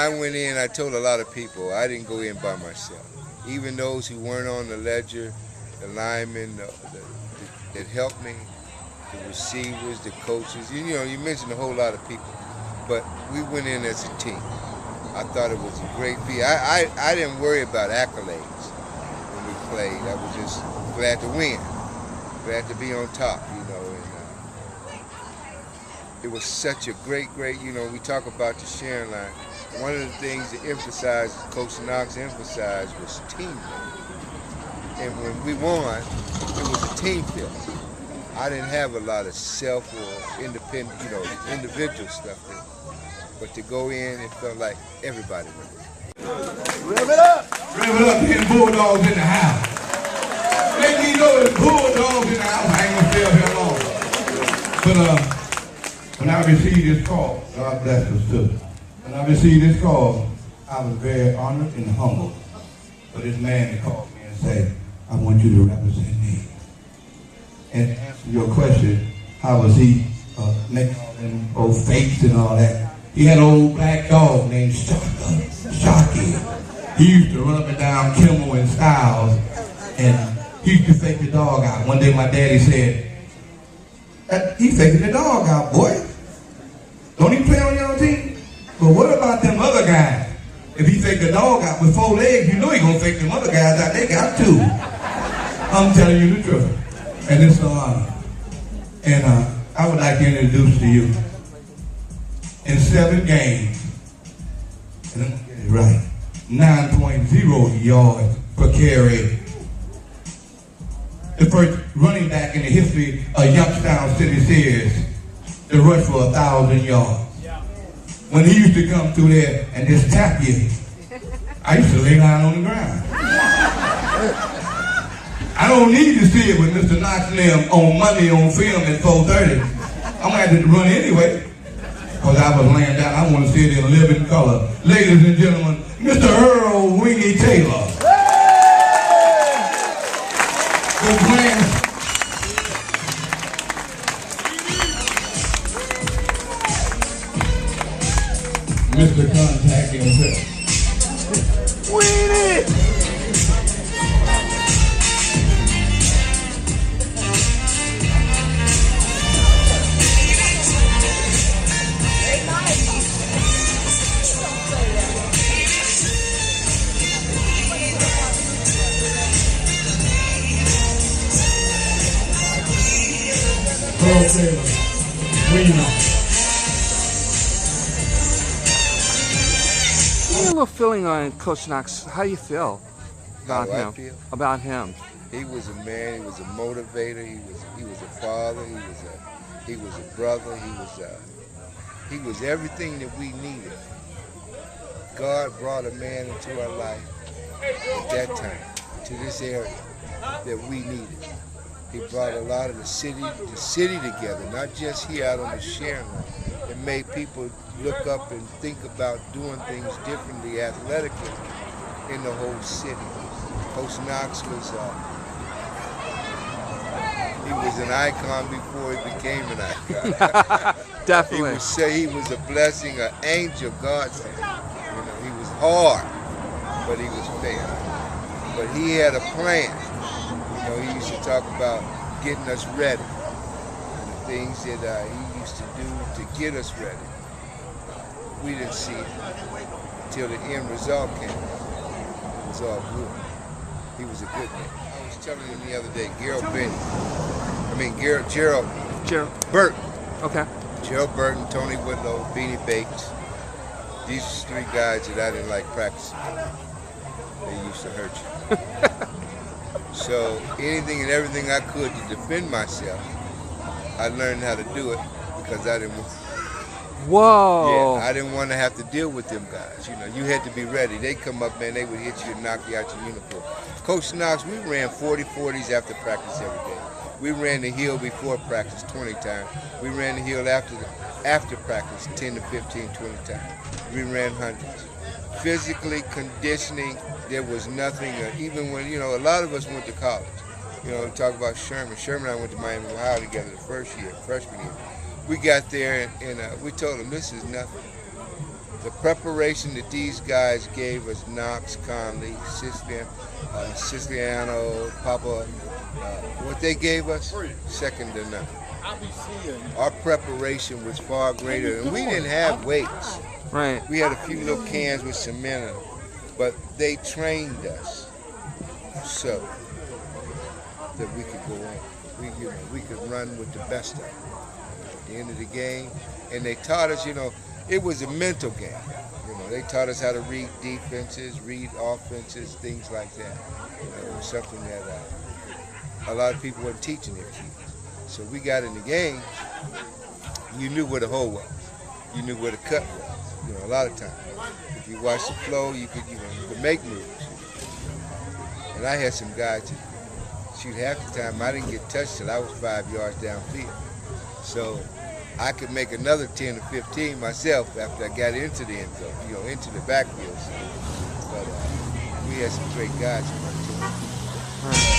I went in, I told a lot of people I didn't go in by myself. Even those who weren't on the ledger, the linemen that helped me, the receivers, the coaches. You know, you mentioned a whole lot of people, but we went in as a team. I thought it was a great feat. I didn't worry about accolades when we played. I was just glad to win, glad to be on top, you know. And it was such a great, you know, we talk about the sharing line. One of the things that emphasized, Coach Knox emphasized, was teamwork. And when we won, it was a team field. I didn't have a lot of self or independent, you know, individual stuff there. But to go in, it felt like everybody went in. Rev it up! Rev it up, and Bulldogs in the house. Let me know there's Bulldogs in the house. I ain't gonna stay up here long. But when I received this call, God bless us too. When I received this call, I was very honored and humbled for this man to call me and say, I want you to represent me. And to answer your question, how was he making all them old fakes and all that? He had an old black dog named Sharky. He used to run up and down Kimmel and Styles, and he used to fake the dog out. One day my daddy said, he faking the dog out, boy. Don't he play on your team? But what about them other guys? If he fake the dog out with 4 legs, you know he gonna fake them other guys out. They got 2. I'm telling you the truth. And it's an honor. And I would like to introduce to you, in 7 games, and I'm gonna get it right, 9.0 yards per carry. The first running back in the history of Youngstown City Series to rush for 1,000 yards. When he used to come through there and just tap you, I used to lay down on the ground. I don't need to see it with Mr. Knox and them on Monday on film at 4:30. I'm gonna have to run anyway, because I was laying down. I want to see it in living color. Ladies and gentlemen, Mr. Earl Taylor. Good plan. Mr. Contact himself. Weenie! Earl Taylor. Weenie. Give me a little feeling on Coach Knox. How do you feel about him? I feel? About him. He was a man. He was a motivator. He was a father. He was a brother. He was everything that we needed. God brought a man into our life at that time, to this area, that we needed. He brought a lot of the city together, not just here out on the sharing line. It made people look up and think about doing things differently athletically in the whole city. Coach Knox he was an icon before he became an icon. Definitely. He was a blessing, an angel, God said. You know, he was hard, but he was fair. But he had a plan. You know, he used to talk about getting us ready, and the things that he used to do to get us ready. We didn't see it until the end result came. It was all good. He was a good man. I was telling him the other day, Gerald Burton. Okay. Gerald Burton, Tony Whitlow, Beanie Bates. These are 3 guys that I didn't like practicing. They used to hurt you. So anything and everything I could to defend myself, I learned how to do it because I didn't want. Whoa. Yeah, I didn't want to have to deal with them guys. You know, you had to be ready. They come up, man, they would hit you and knock you out your uniform. Coach Knox, we ran 40-40s after practice every day. We ran the hill before practice 20 times. We ran the hill after practice 10 to 15, 20 times. We ran hundreds. Physically, conditioning, there was nothing, even when, you know, a lot of us went to college. You know, talk about Sherman. Sherman and I went to Miami, Ohio together the freshman year. We got there and we told him, this is nothing. the preparation that these guys gave us, Knox, Conley, Siciliano, Papa, what they gave us, second to none. Our preparation was far greater, and we didn't have weights. Right. We had a few little cans with cement in them, but they trained us so that we could go on. We could run with the best of them at the end of the game. And they taught us, it was a mental game. They taught us how to read defenses, read offenses, things like that. It was something that a lot of people weren't teaching their kids. So we got in the game, you knew where the hole was. You knew where the cut was. A lot of times. If you watched the flow, you could make moves. And I had some guys that shoot half the time. I didn't get touched till I was 5 yards downfield. So I could make another 10 or 15 myself after I got into the end zone, into the backfield. But we had some great guys on our team.